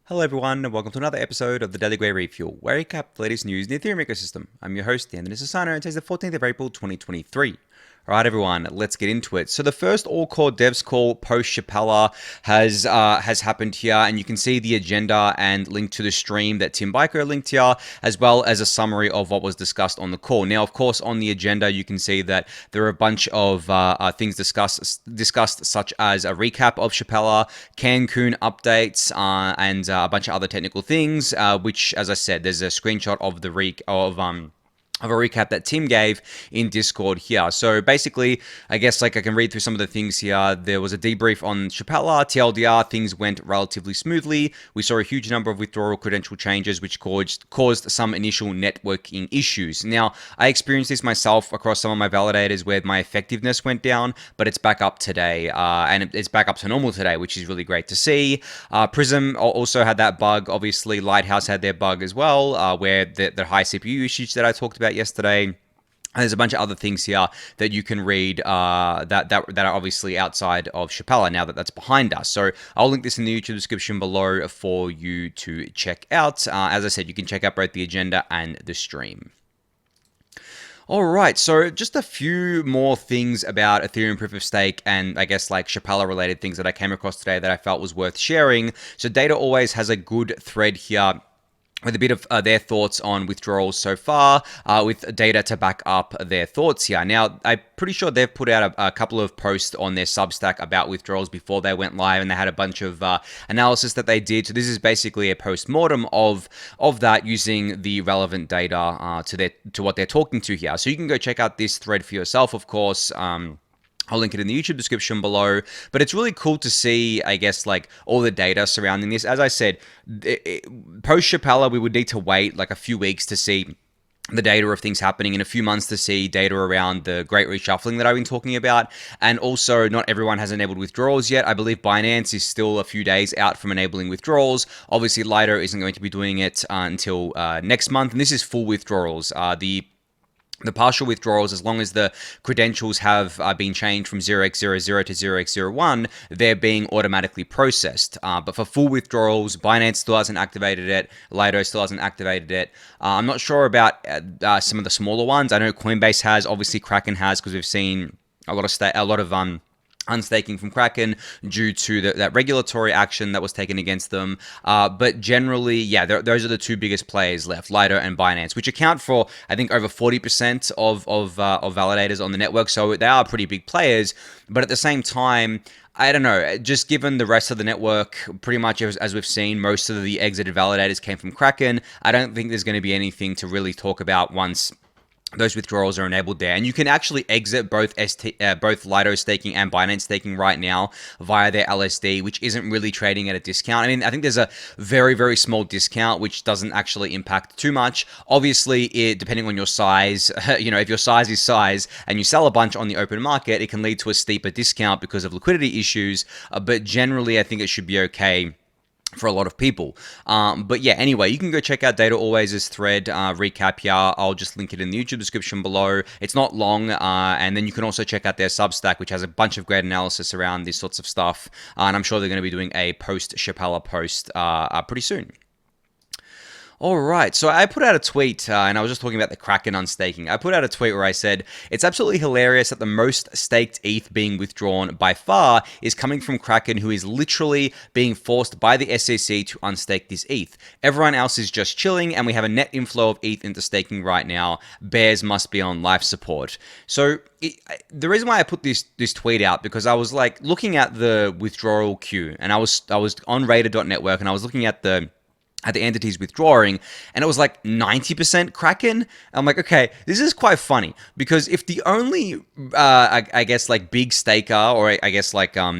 Hello everyone, and welcome to another episode of the Daily Gwei Refuel, where I recap the latest news in the Ethereum ecosystem. I'm your host, Anthony Sassano, and today's the 14th of April, 2023. Alright everyone, let's get into it. So the first all-core devs call Post-Shapella has happened here, and you can see the agenda and link to the stream that Tim Biker linked here, as well as a summary of what was discussed on the call. Now, of course, on the agenda, you can see that there are a bunch of things discussed, such as a recap of Shapella, Cancun updates, and a bunch of other technical things, which, as I said, there's a screenshot of the of a recap that Tim gave in Discord here. So basically, I guess I can read through some of the things here. There was a debrief on Shapella, TLDR, things went relatively smoothly. We saw a huge number of withdrawal credential changes, which caused some initial networking issues. Now, I experienced this myself across some of my validators where my effectiveness went down, but it's back up today, and it's back up to normal today, which is really great to see. Prism also had that bug. Obviously, Lighthouse had their bug as well, where the high CPU usage that I talked about yesterday. And there's a bunch of other things here that you can read that are obviously outside of Shapella now that that's behind us. So I'll link this in the YouTube description below for you to check out. As I said, you can check out both the agenda and the stream. All right, so just a few more things about Ethereum proof of stake and I guess Shapella related things that I came across today that I felt was worth sharing. So Data always has a good thread here with a bit of their thoughts on withdrawals so far, with data to back up their thoughts here. Now, I'm pretty sure they've put out a couple of posts on their Substack about withdrawals before they went live, and they had a bunch of analysis that they did. So this is basically a post-mortem of that using the relevant data to what they're talking to here. So you can go check out this thread for yourself, of course. I'll link it in the YouTube description below, but it's really cool to see, I guess, all the data surrounding this. As I said, post-Shapella, we would need to wait a few weeks to see the data of things happening, in a few months to see data around the great reshuffling that I've been talking about. And also, not everyone has enabled withdrawals yet. I believe Binance is still a few days out from enabling withdrawals. Obviously, Lido isn't going to be doing it until next month, and this is full withdrawals. The partial withdrawals, as long as the credentials have been changed from 0x00 to 0x01, they're being automatically processed. But for full withdrawals, Binance still hasn't activated it. Lido still hasn't activated it. I'm not sure about some of the smaller ones. I know Coinbase has. Obviously, Kraken has, because we've seen a lot of unstaking from Kraken due to that regulatory action that was taken against them. But generally, yeah, those are the two biggest players left, Lido and Binance, which account for, I think, over 40% of validators on the network. So they are pretty big players. But at the same time, I don't know, just given the rest of the network, pretty much as we've seen, most of the exited validators came from Kraken. I don't think there's going to be anything to really talk about once those withdrawals are enabled there. And you can actually exit both Lido staking and Binance staking right now via their LSD, which isn't really trading at a discount. I mean, I think there's a very, very small discount, which doesn't actually impact too much. Obviously, depending on your size, if your size is size and you sell a bunch on the open market, it can lead to a steeper discount because of liquidity issues. But generally, I think it should be okay for a lot of people. But yeah, anyway, you can go check out Data Always' thread recap here. I'll just link it in the YouTube description below. It's not long, and then you can also check out their Substack, which has a bunch of great analysis around these sorts of stuff. And I'm sure they're going to be doing a post-Shapella post pretty soon. All right, so I put out a tweet, and I was just talking about the Kraken unstaking. I put out a tweet where I said, it's absolutely hilarious that the most staked ETH being withdrawn by far is coming from Kraken, who is literally being forced by the SEC to unstake this ETH. Everyone else is just chilling, and we have a net inflow of ETH into staking right now. Bears must be on life support. So the reason why I put this tweet out, because I was looking at the withdrawal queue, and I was on Raider.network, and I was looking at the entities withdrawing, and it was 90% Kraken. I'm like, okay, this is quite funny, because if the only, I guess, big staker, or I guess,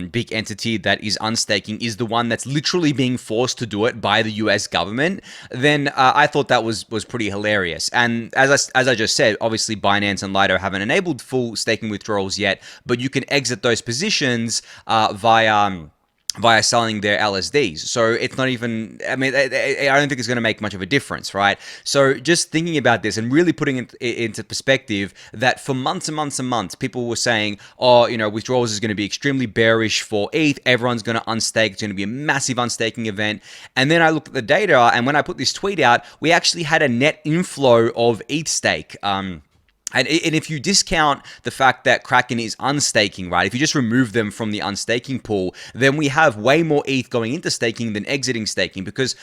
big entity that is unstaking is the one that's literally being forced to do it by the US government, then I thought that was pretty hilarious. And as I just said, obviously Binance and Lido haven't enabled full staking withdrawals yet, but you can exit those positions via via selling their LSDs. So it's not even, I mean, I don't think it's going to make much of a difference, right? So just thinking about this and really putting it into perspective, that for months and months and months, people were saying, oh, you know, withdrawals is going to be extremely bearish for ETH. Everyone's going to unstake. It's going to be a massive unstaking event. And then I looked at the data, and when I put this tweet out, we actually had a net inflow of ETH stake. And if you discount the fact that Kraken is unstaking, right? If you just remove them from the unstaking pool, then we have way more ETH going into staking than exiting staking, because,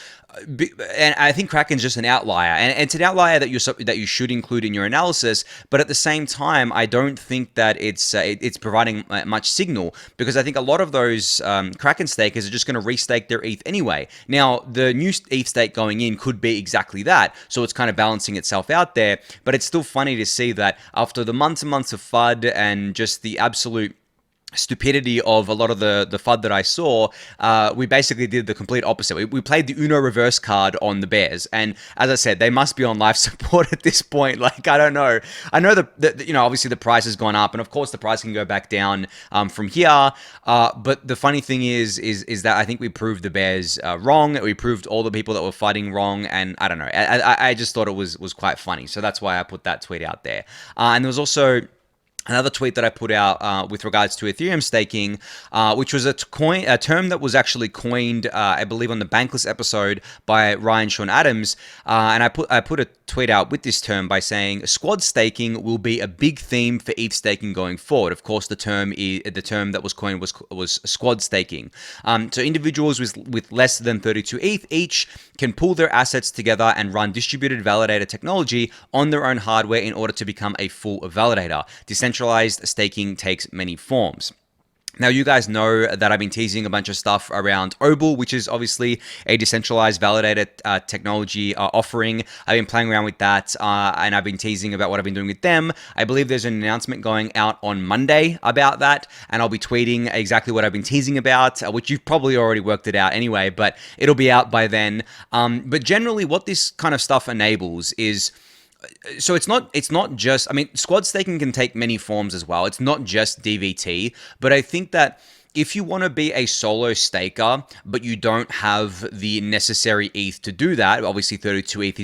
and I think Kraken's just an outlier, and it's an outlier that you should include in your analysis. But at the same time, I don't think that it's providing much signal, because I think a lot of those Kraken stakers are just going to restake their ETH anyway. Now, the new ETH stake going in could be exactly that, so it's kind of balancing itself out there. But it's still funny to see that after the months and months of FUD and just the absolute stupidity of a lot of the FUD that I saw, we basically did the complete opposite. We played the Uno reverse card on the bears, and as I said, they must be on life support at this point. Like, I don't know. I know that you know, obviously the price has gone up, and of course the price can go back down from here. But the funny thing is that I think we proved the bears wrong. We proved all the people that were fighting wrong, and I don't know. I just thought it was quite funny, so that's why I put that tweet out there. And there was also another tweet that I put out with regards to Ethereum staking, which was a term that was actually coined, I believe, on the Bankless episode by Ryan Sean Adams. And I put a tweet out with this term by saying squad staking will be a big theme for ETH staking going forward. Of course, the term that was coined was squad staking. So individuals with less than 32 ETH each can pool their assets together and run distributed validator technology on their own hardware in order to become a full validator. Decentralized staking takes many forms. Now, you guys know that I've been teasing a bunch of stuff around ETHGobal, which is obviously a decentralized validator technology offering. I've been playing around with that, and I've been teasing about what I've been doing with them. I believe there's an announcement going out on Monday about that, and I'll be tweeting exactly what I've been teasing about, which you've probably already worked it out anyway, but it'll be out by then. But generally, what this kind of stuff enables is, so it's not just, I mean, squad staking can take many forms as well. It's not just DVT, but I think that if you want to be a solo staker, but you don't have the necessary ETH to do that, obviously 32 ETH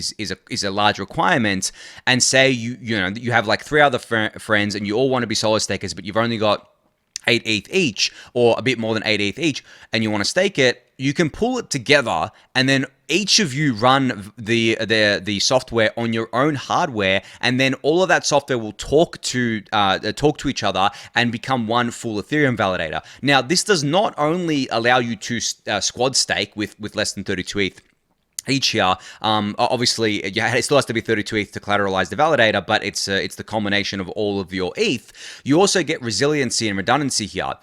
is a large requirement, and say you have like 3 other friends and you all want to be solo stakers, but you've only got 8 ETH each, or a bit more than 8 ETH each, and you want to stake it, you can pull it together, and then each of you run the software on your own hardware, and then all of that software will talk to each other and become one full Ethereum validator. Now, this does not only allow you to squad stake with less than 32 ETH each year. Obviously, it still has to be 32 ETH to collateralize the validator, but it's the culmination of all of your ETH. You also get resiliency and redundancy here.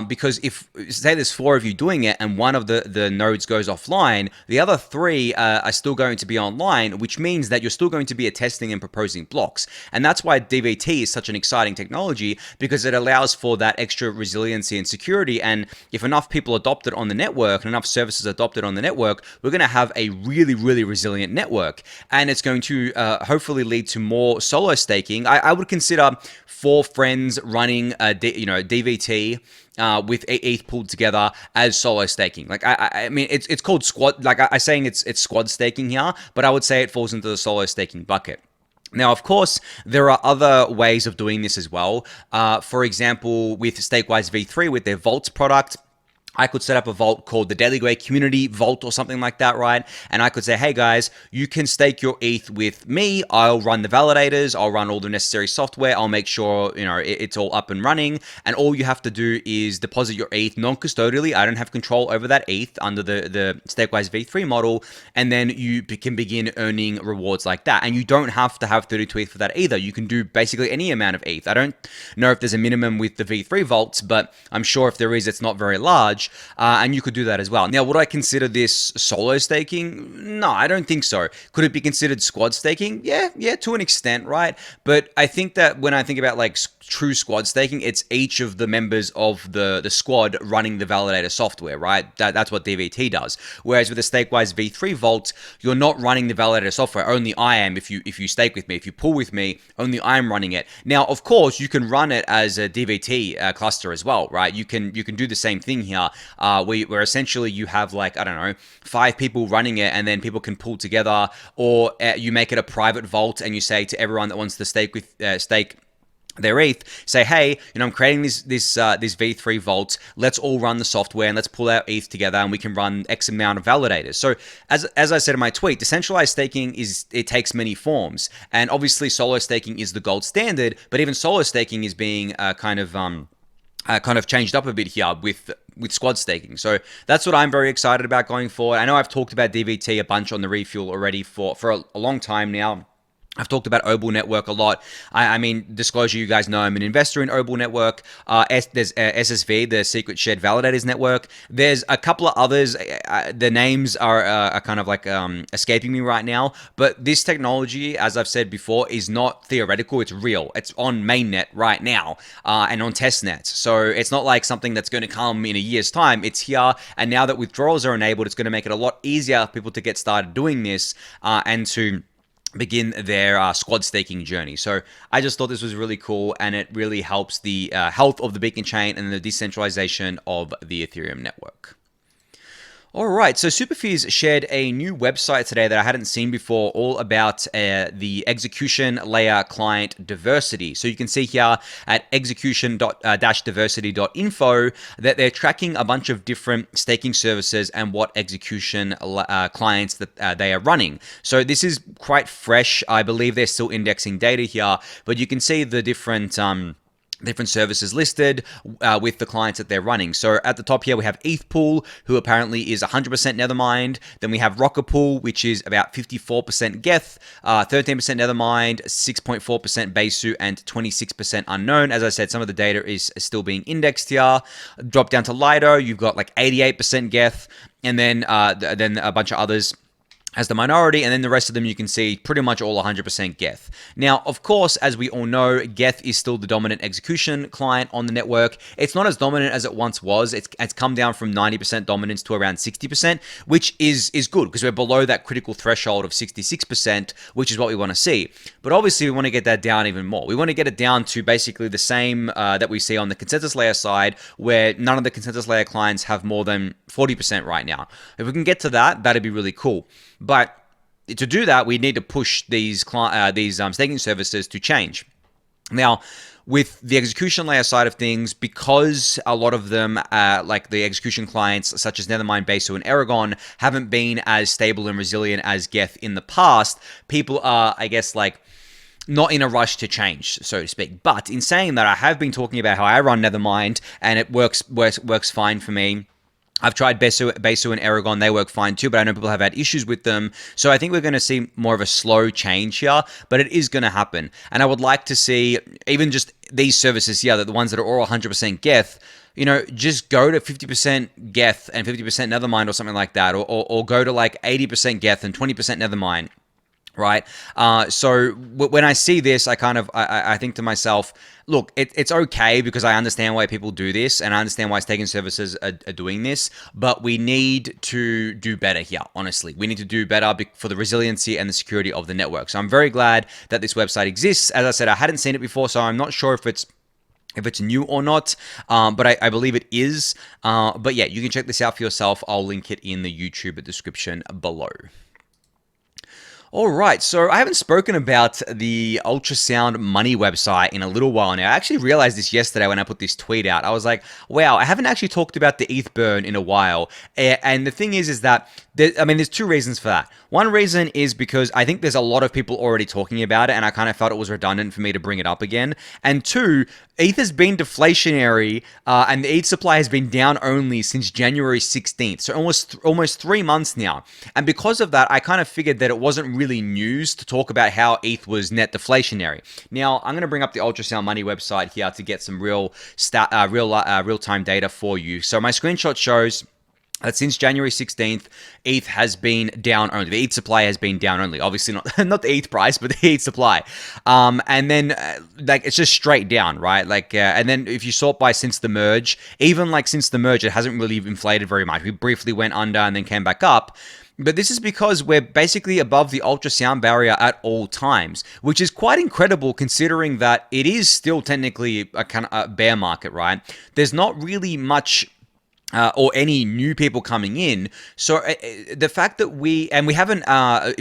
Because if, say there's 4 of you doing it and one of the nodes goes offline, the other 3 are still going to be online, which means that you're still going to be attesting and proposing blocks. And that's why DVT is such an exciting technology, because it allows for that extra resiliency and security. And if enough people adopt it on the network and enough services adopt it on the network, we're going to have a really, really resilient network. And it's going to hopefully lead to more solo staking. I would consider 4 friends running DVT with ETH pulled together as solo staking. Like, I mean, it's called squad. Like, I'm saying it's squad staking here, but I would say it falls into the solo staking bucket. Now, of course, there are other ways of doing this as well. For example, with Stakewise V3, with their Vaults product, I could set up a vault called the Daily Gwei Community Vault or something like that, right? And I could say, hey guys, you can stake your ETH with me. I'll run the validators. I'll run all the necessary software. I'll make sure, it's all up and running. And all you have to do is deposit your ETH non-custodially. I don't have control over that ETH under the Stakewise V3 model. And then you can begin earning rewards like that. And you don't have to have 32 ETH for that either. You can do basically any amount of ETH. I don't know if there's a minimum with the V3 vaults, but I'm sure if there is, it's not very large. And you could do that as well. Now, would I consider this solo staking? No, I don't think so. Could it be considered squad staking? Yeah, to an extent, right? But I think that when I think about like true squad staking, it's each of the members of the squad running the validator software, right? That's what DVT does. Whereas with the Stakewise V3 Vault, you're not running the validator software. Only I am. If you stake with me, if you pull with me, only I'm running it. Now, of course, you can run it as a DVT cluster as well, right? You can do the same thing here. where essentially you have like, I don't know, 5 people running it, and then people can pull together, or you make it a private vault and you say to everyone that wants to stake their ETH, say, hey, I'm creating this V3 vault. Let's all run the software and let's pull our ETH together, and we can run X amount of validators. So as I said in my tweet, decentralized staking it takes many forms, and obviously solo staking is the gold standard, but even solo staking is being kind of changed up a bit here with squad staking. So that's what I'm very excited about going forward. I know I've talked about DVT a bunch on the Refuel already for a long time now. I've talked about Obel Network a lot. I mean, disclosure, you guys know I'm an investor in Obel Network. There's SSV, the Secret Shared Validators Network. There's a couple of others. The names are kind of like escaping me right now. But this technology, as I've said before, is not theoretical. It's real. It's on mainnet right now and on testnets. So it's not like something that's going to come in a year's time. It's here. And now that withdrawals are enabled, it's going to make it a lot easier for people to get started doing this and to begin their squad staking journey. So I just thought this was really cool, and it really helps the health of the Beacon chain and the decentralization of the Ethereum network. All right, so Superfuse shared a new website today that I hadn't seen before, all about the execution layer client diversity. So you can see here at execution-diversity.info that they're tracking a bunch of different staking services and what execution clients that they are running. So this is quite fresh. I believe they're still indexing data here, but you can see the different services listed with the clients that they're running. So at the top here, we have ETH Pool, who apparently is 100% Nethermind. Then we have Rocker Pool, which is about 54% Geth, 13% Nethermind, 6.4% Besu, and 26% unknown. As I said, some of the data is still being indexed here. Drop down to Lido, you've got like 88% Geth, and then a bunch of others as the minority, and then the rest of them you can see pretty much all 100% Geth. Now, of course, as we all know, Geth is still the dominant execution client on the network. It's not as dominant as it once was. It's come down from 90% dominance to around 60%, which is good because we're below that critical threshold of 66%, which is what we want to see. But obviously, we want to get that down even more. We want to get it down to basically the same that we see on the consensus layer side, where none of the consensus layer clients have more than 40% right now. If we can get to that, that'd be really cool. But to do that, we need to push these staking services to change. Now, with the execution layer side of things, because a lot of them, like the execution clients such as Nethermind, Besu, and Aragon, haven't been as stable and resilient as Geth in the past, people are, I guess, like, not in a rush to change, so to speak. But in saying that, I have been talking about how I run Nethermind, and it works fine for me. I've tried Besu and Aragon. They work fine too, but I know people have had issues with them. So I think we're going to see more of a slow change here, but it is going to happen. And I would like to see even just these services here, that the ones that are all 100% Geth, just go to 50% Geth and 50% Nethermind or something like that, or go to like 80% Geth and 20% Nethermind. Right. So when I see this, I think to myself, look, it's okay because I understand why people do this and I understand why staking services are doing this, but we need to do better here. Honestly, we need to do better for the resiliency and the security of the network. So I'm very glad that this website exists. As I said, I hadn't seen it before, so I'm not sure if it's new or not, but I believe it is. But yeah, you can check this out for yourself. I'll link it in the YouTube description below. All right, so I haven't spoken about the ultrasound money website in a little while now. I actually realized this yesterday when I put this tweet out. I was like, wow, I haven't actually talked about the ETH burn in a while. And the thing is that, there's two reasons for that. One reason is because I think there's a lot of people already talking about it, and I kind of felt it was redundant for me to bring it up again. And two, ETH has been deflationary, and the ETH supply has been down only since January 16th, so almost 3 months now. And because of that, I kind of figured that it wasn't really news to talk about how ETH was net deflationary. Now, I'm going to bring up the Ultrasound Money website here to get some real-time data for you. So my screenshot shows that since January 16th, ETH has been down only. The ETH supply has been down only. Obviously, not the ETH price, but the ETH supply. And then, it's just straight down, right? And then if you sort by since the merge, even since the merge, it hasn't really inflated very much. We briefly went under and then came back up. But this is because we're basically above the ultrasound barrier at all times, which is quite incredible considering that it is still technically a kind of bear market, right? There's not really much or any new people coming in. So the fact that we haven't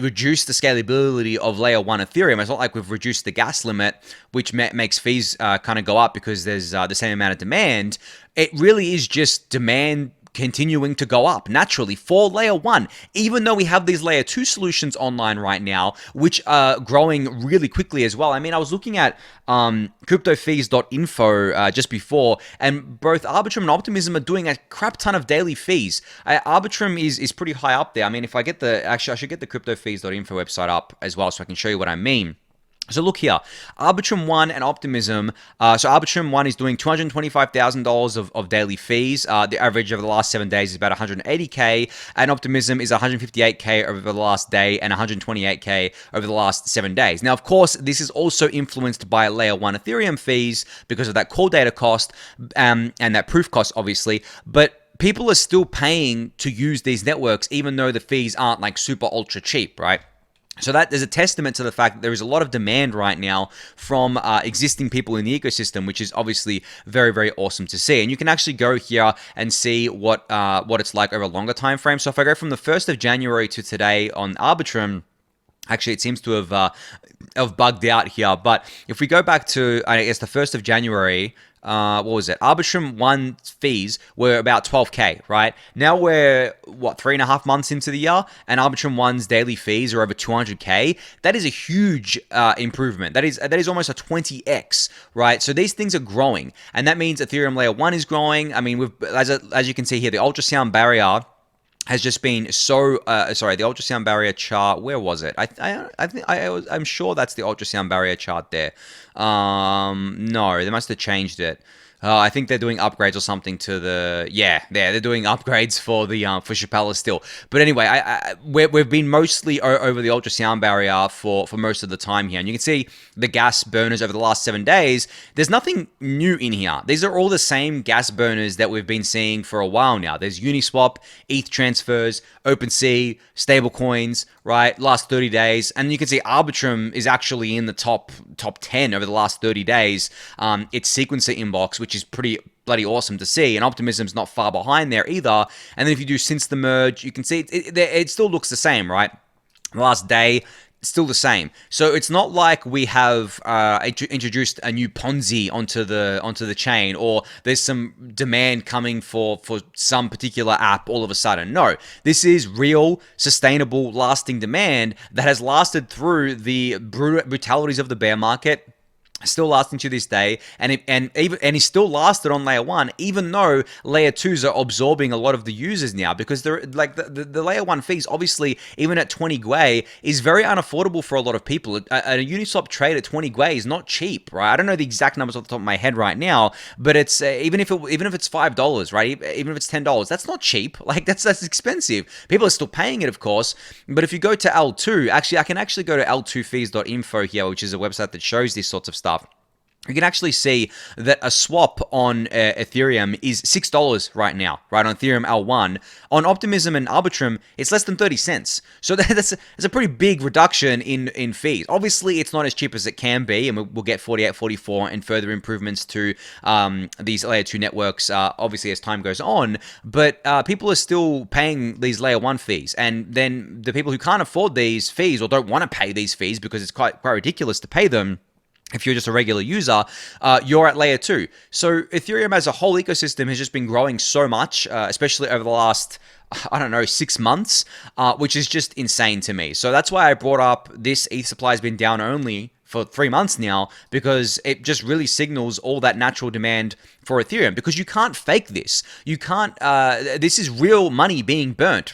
reduced the scalability of layer 1 Ethereum, it's not like we've reduced the gas limit, which makes fees kind of go up because there's the same amount of demand. It really is just demand continuing to go up naturally for layer 1, even though we have these layer 2 solutions online right now, which are growing really quickly as well. I mean, I was looking at cryptofees.info just before, and both Arbitrum and Optimism are doing a crap ton of daily fees. Arbitrum is pretty high up there. I mean, if I get I should get the cryptofees.info website up as well so I can show you what I mean. So look here, Arbitrum 1 and Optimism. So Arbitrum 1 is doing $225,000 of daily fees. The average over the last 7 days is about 180K, and Optimism is 158K over the last day and 128K over the last 7 days. Now, of course, this is also influenced by layer 1 Ethereum fees because of that core data cost and that proof cost, obviously, but people are still paying to use these networks, even though the fees aren't like super ultra cheap, right? So that is a testament to the fact that there is a lot of demand right now from existing people in the ecosystem, which is obviously very, very awesome to see. And you can actually go here and see what it's like over a longer time frame. So if I go from the 1st of January to today on Arbitrum, actually, it seems to have bugged out here. But if we go back to, I guess, the 1st of January, what was it? Arbitrum 1 fees were about 12K, right? Now we're, 3.5 months into the year, and Arbitrum 1's daily fees are over 200K. That is a huge improvement. That is almost a 20x, right? So these things are growing, and that means Ethereum Layer 1 is growing. I mean, as you can see here, the ultrasound barrier has just been so sorry, the ultrasound barrier chart, where was it? I'm sure that's the ultrasound barrier chart there. No, they must have changed it. I think they're doing upgrades or something to the, they're doing upgrades for the for Shapella still. But anyway, we've been mostly over the ultrasound barrier for most of the time here, and you can see the gas burners over the last 7 days. There's nothing new in here. These are all the same gas burners that we've been seeing for a while now. There's Uniswap, ETH transfers, OpenSea, stablecoins, right? Last 30 days, and you can see Arbitrum is actually in the top 10 over the last 30 days. It's sequencer inbox, which is pretty bloody awesome to see, and Optimism's not far behind there either. And then if you do since the merge, you can see it still looks the same, right? The last day, still the same. So it's not like we have introduced a new Ponzi onto the chain, or there's some demand coming for some particular app all of a sudden. No, this is real, sustainable, lasting demand that has lasted through the brutalities of the bear market. Still lasting to this day, and he still lasted on layer 1, even though layer 2s are absorbing a lot of the users now, because they're like the layer 1 fees, obviously, even at 20 Gwei, is very unaffordable for a lot of people. A Uniswap trade at 20 Gwei is not cheap, right? I don't know the exact numbers off the top of my head right now, but it's even if it's $5, right? Even if it's $10, that's not cheap. Like that's expensive. People are still paying it, of course. But if you go to L2, actually, I can actually go to l2fees.info here, which is a website that shows these sorts of stuff. You can actually see that a swap on Ethereum is $6 right now, right, on Ethereum L1. On Optimism and Arbitrum, it's less than 30 cents. So that's a pretty big reduction in fees. Obviously, it's not as cheap as it can be, and we'll get 48, 44 and further improvements to these layer 2 networks, obviously, as time goes on. But people are still paying these layer 1 fees. And then the people who can't afford these fees or don't want to pay these fees because it's quite ridiculous to pay them, if you're just a regular user, you're at layer 2. So Ethereum as a whole ecosystem has just been growing so much, especially over the last, 6 months, which is just insane to me. So that's why I brought up this ETH supply has been down only for 3 months now, because it just really signals all that natural demand for Ethereum, because you can't fake this. You can't, this is real money being burnt.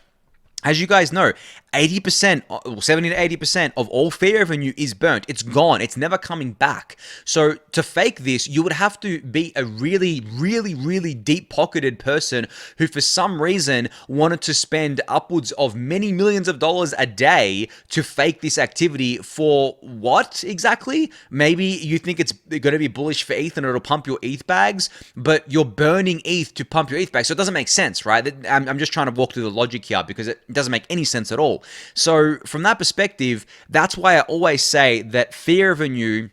As you guys know, 80%, 70 to 80% of all fee revenue is burnt. It's gone. It's never coming back. So to fake this, you would have to be a really, really, really deep-pocketed person who for some reason wanted to spend upwards of many millions of dollars a day to fake this activity for what exactly? Maybe you think it's going to be bullish for ETH and it'll pump your ETH bags, but you're burning ETH to pump your ETH bags. So it doesn't make sense, right? I'm just trying to walk through the logic here because it doesn't make any sense at all. So from that perspective, that's why I always say that fee revenue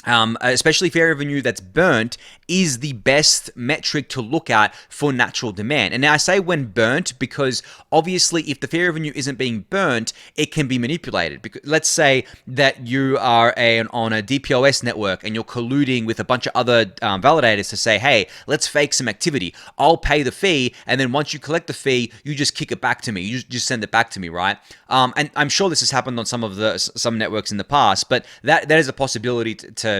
especially fair revenue that's burnt, is the best metric to look at for natural demand. And now I say when burnt because obviously if the fair revenue isn't being burnt, it can be manipulated. Because let's say that you are on a DPoS network and you're colluding with a bunch of other validators to say, hey, let's fake some activity. I'll pay the fee, and then once you collect the fee, you just kick it back to me. You just send it back to me, right? And I'm sure this has happened on some networks in the past, but that is a possibility to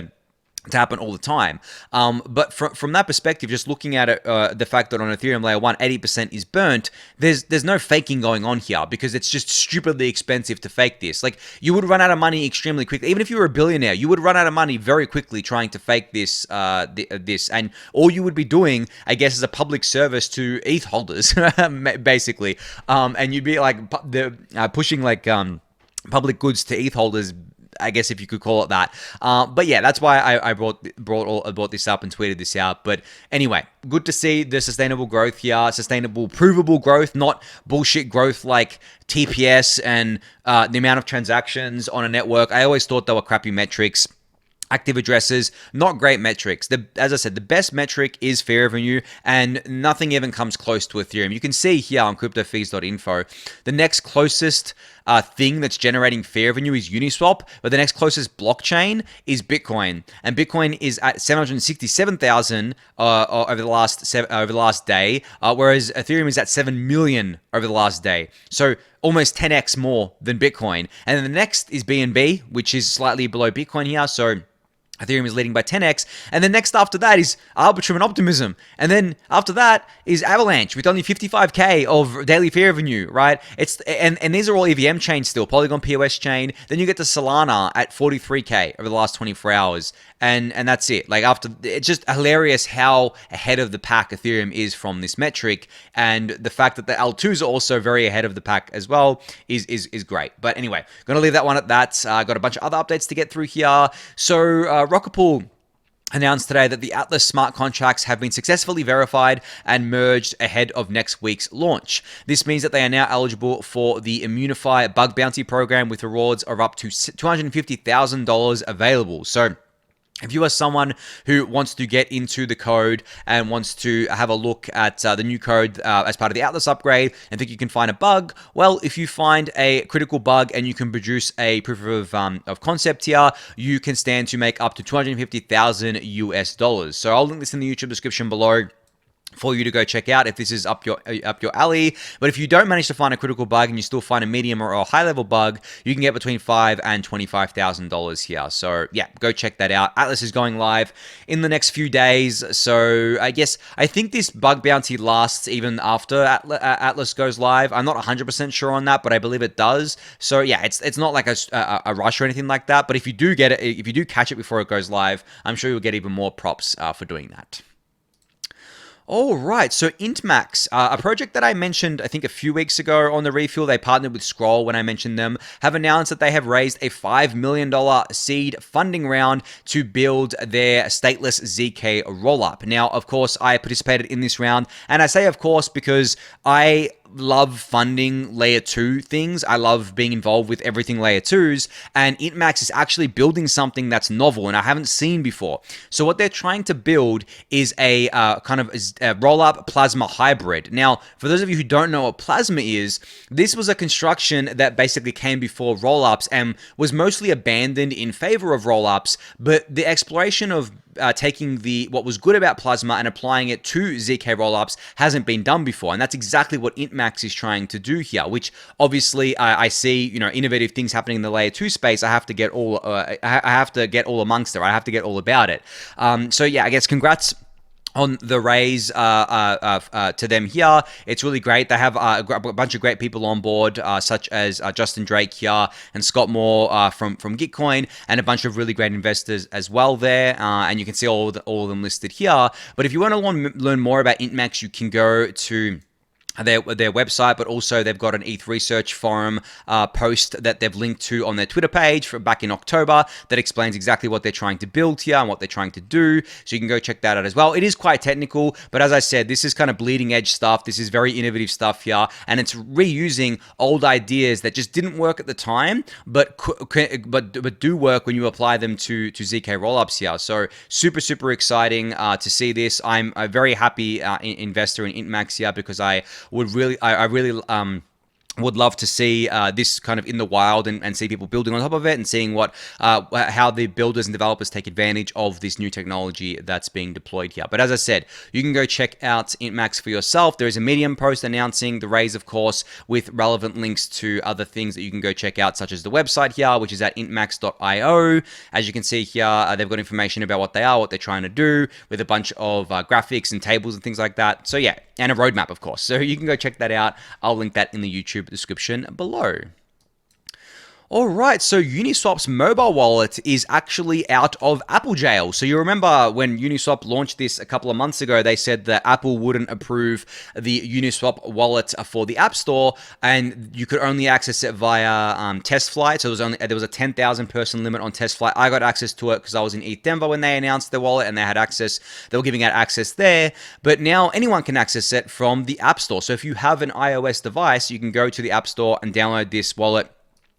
happen all the time. But from that perspective, just looking at it, the fact that on Ethereum layer 1, 80% is burnt, there's no faking going on here because it's just stupidly expensive to fake this. Like, you would run out of money extremely quickly. Even if you were a billionaire, you would run out of money very quickly trying to fake this. And all you would be doing, I guess, is a public service to ETH holders, basically. And you'd be like pushing like public goods to ETH holders, I guess, if you could call it that. But yeah, that's why I brought this up and tweeted this out. But anyway, good to see the sustainable growth here, sustainable, provable growth, not bullshit growth like TPS and the amount of transactions on a network. I always thought they were crappy metrics. Active addresses, not great metrics. As I said, the best metric is fair revenue, and nothing even comes close to Ethereum. You can see here on cryptofees.info, the next closest thing that's generating fair revenue is Uniswap, but the next closest blockchain is Bitcoin, and Bitcoin is at 767,000 over the last day, whereas Ethereum is at 7 million over the last day. So almost 10x more than Bitcoin. And then the next is BNB, which is slightly below Bitcoin here. So Ethereum is leading by 10x. And then next after that is Arbitrum and Optimism. And then after that is Avalanche with only 55K of daily fair revenue, right? And these are all EVM chains still, Polygon POS chain. Then you get to Solana at 43K over the last 24 hours. And that's it. Like, after, it's just hilarious how ahead of the pack Ethereum is from this metric. And the fact that the L2s are also very ahead of the pack as well is great. But anyway, going to leave that one at that. Got a bunch of other updates to get through here. So Rocket Pool announced today that the Atlas smart contracts have been successfully verified and merged ahead of next week's launch. This means that they are now eligible for the Immunify bug bounty program with rewards of up to $250,000 available. So if you are someone who wants to get into the code and wants to have a look at the new code as part of the Atlas upgrade and think you can find a bug, well, if you find a critical bug and you can produce a proof of concept here, you can stand to make up to $250,000 US. So I'll link this in the YouTube description below for you to go check out if this is up your alley. But if you don't manage to find a critical bug and you still find a medium or a high level bug, you can get between $5,000 and $25,000 here. So yeah, go check that out. Atlas is going live in the next few days. So I think this bug bounty lasts even after Atlas goes live. I'm not 100% sure on that, but I believe it does. So yeah, it's not like a rush or anything like that. But if you do get it, if you do catch it before it goes live, I'm sure you'll get even more props for doing that. All right, so Intmax, a project that I mentioned, I think a few weeks ago on the Refuel, they partnered with Scroll when I mentioned them, have announced that they have raised a $5 million seed funding round to build their stateless zk rollup. Now, of course, I participated in this round, and I say of course because I love funding layer 2 things. I love being involved with everything layer 2s, and Intmax is actually building something that's novel and I haven't seen before. So what they're trying to build is a kind of a roll-up plasma hybrid. Now, for those of you who don't know what plasma is, this was a construction that basically came before roll-ups and was mostly abandoned in favor of roll-ups, but the exploration of taking what was good about plasma and applying it to zk rollups hasn't been done before, and that's exactly what Intmax is trying to do here. Which obviously I see, innovative things happening in the layer 2 space. I have to get all amongst it. I have to get all about it. So yeah, I guess congrats on the raise to them here. It's really great. They have a bunch of great people on board, such as Justin Drake here and Scott Moore from Gitcoin, and a bunch of really great investors as well there. And you can see all of them listed here. But if you want to learn more about Intmax, you can go to their website, but also they've got an ETH research forum post that they've linked to on their Twitter page from back in October that explains exactly what they're trying to build here and what they're trying to do. So you can go check that out as well. It is quite technical, but as I said, this is kind of bleeding edge stuff. This is very innovative stuff here, and it's reusing old ideas that just didn't work at the time, but do work when you apply them to zk rollups here. So super exciting to see this. I'm a very happy investor in Intmax here because I really would love to see this kind of in the wild and see people building on top of it and seeing how the builders and developers take advantage of this new technology that's being deployed here. But as I said, you can go check out Intmax for yourself. There is a Medium post announcing the raise, of course, with relevant links to other things that you can go check out, such as the website here, which is at intmax.io. As you can see here, they've got information about what they are, what they're trying to do, with a bunch of graphics and tables and things like that. So yeah, and a roadmap, of course. So you can go check that out. I'll link that in the YouTube description below. All right, so Uniswap's mobile wallet is actually out of Apple jail. So you remember when Uniswap launched this a couple of months ago, they said that Apple wouldn't approve the Uniswap wallet for the App Store, and you could only access it via test flight. So there was a 10,000 person limit on test flight. I got access to it because I was in ETH Denver when they announced their wallet, and they had access. They were giving out access there, but now anyone can access it from the App Store. So if you have an iOS device, you can go to the App Store and download this wallet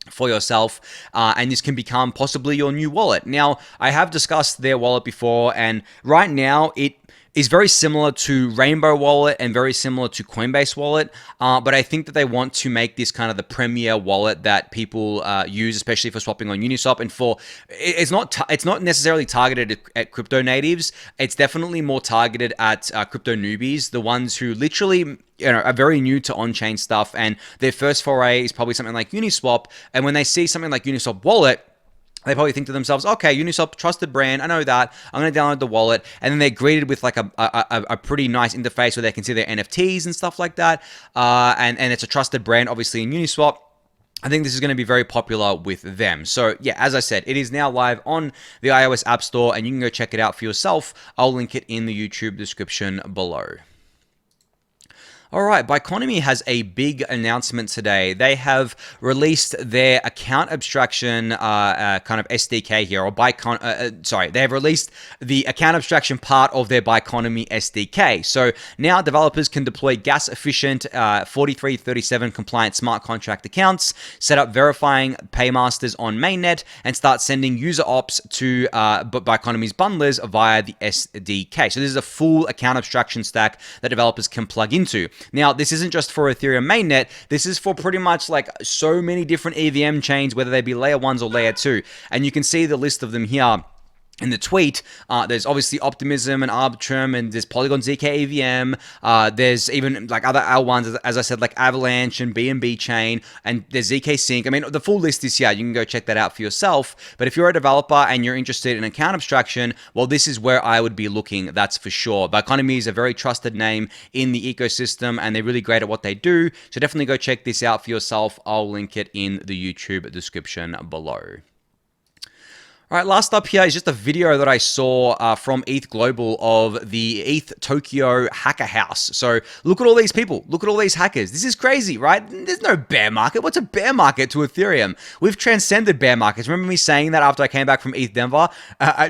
for yourself, and this can become possibly your new wallet. Now, I have discussed their wallet before, and right now it is very similar to Rainbow Wallet and very similar to Coinbase Wallet, but I think that they want to make this kind of the premier wallet that people use, especially for swapping on Uniswap. And it's not necessarily targeted at crypto natives. It's definitely more targeted at crypto newbies, the ones who literally are very new to on-chain stuff, and their first foray is probably something like Uniswap. And when they see something like Uniswap Wallet, they probably think to themselves, okay, Uniswap, trusted brand, I know that, I'm going to download the wallet, and then they're greeted with like a pretty nice interface where they can see their NFTs and stuff like that, and it's a trusted brand, obviously, in Uniswap. I think this is going to be very popular with them. So yeah, as I said, it is now live on the iOS App Store, and you can go check it out for yourself. I'll link it in the YouTube description below. All right, Biconomy has a big announcement today. They have released their account abstraction kind of SDK here, or they have released the account abstraction part of their Biconomy SDK. So now developers can deploy gas-efficient 4337 compliant smart contract accounts, set up verifying paymasters on mainnet, and start sending user ops to Biconomy's bundlers via the SDK. So this is a full account abstraction stack that developers can plug into. Now, this isn't just for Ethereum mainnet. This is for pretty much like so many different EVM chains, whether they be layer 1s or layer 2. And you can see the list of them here in the tweet. There's obviously Optimism and Arbitrum, and there's Polygon zkEVM. There's even like other L1s, as I said, like Avalanche and BNB Chain, and there's ZK Sync. I mean, the full list is here. You can go check that out for yourself. But if you're a developer and you're interested in account abstraction, well, this is where I would be looking, that's for sure. Biconomy is a very trusted name in the ecosystem, and they're really great at what they do. So definitely go check this out for yourself. I'll link it in the YouTube description below. All right, last up here is just a video that I saw from ETHGobal of the ETH Tokyo hacker house. So look at all these people. Look at all these hackers. This is crazy, right? There's no bear market. What's a bear market to Ethereum? We've transcended bear markets. Remember me saying that after I came back from ETH Denver?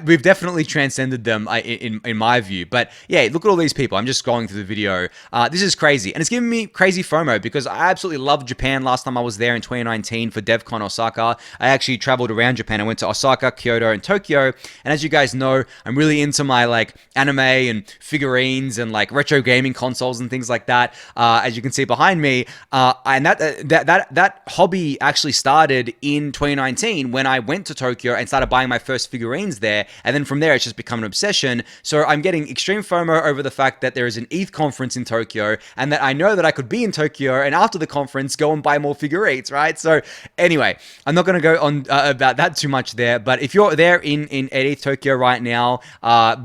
We've definitely transcended them in my view. But yeah, look at all these people. I'm just scrolling through the video. This is crazy. And it's giving me crazy FOMO because I absolutely loved Japan last time I was there in 2019 for DevCon Osaka. I actually traveled around Japan. I went to Osaka, Kyoto, and Tokyo, and as you guys know, I'm really into my like anime and figurines and like retro gaming consoles and things like that. As you can see behind me, and that hobby actually started in 2019 when I went to Tokyo and started buying my first figurines there, and then from there it's just become an obsession. So I'm getting extreme FOMO over the fact that there is an ETH conference in Tokyo, and that I know that I could be in Tokyo and after the conference go and buy more figurines, right? So anyway, I'm not going to go on about that too much there, but if you're there in ETH Tokyo right now,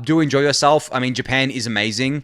do enjoy yourself. I mean, Japan is amazing.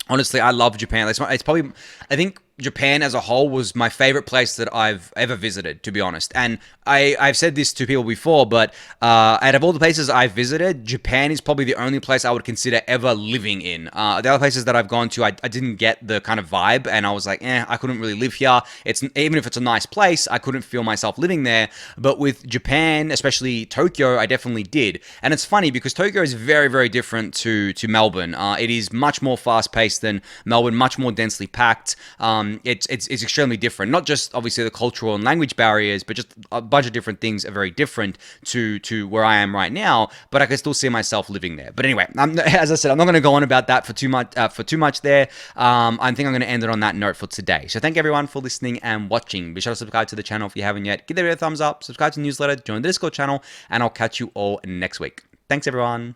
Honestly, I love Japan. It's probably, I think, Japan as a whole was my favorite place that I've ever visited, to be honest. And I've said this to people before, but out of all the places I've visited, Japan is probably the only place I would consider ever living in. The other places that I've gone to, I didn't get the kind of vibe, and I was like, I couldn't really live here. Even if it's a nice place, I couldn't feel myself living there. But with Japan, especially Tokyo, I definitely did. And it's funny because Tokyo is very, very different to Melbourne. It is much more fast-paced than Melbourne, much more densely packed. It's extremely different. Not just obviously the cultural and language barriers, but just a bunch of different things are very different to where I am right now. But I can still see myself living there. But anyway, as I said, I'm not going to go on about that for too much there. I think I'm going to end it on that note for today. So thank everyone for listening and watching. Be sure to subscribe to the channel if you haven't yet. Give the video a thumbs up. Subscribe to the newsletter. Join the Discord channel, and I'll catch you all next week. Thanks everyone.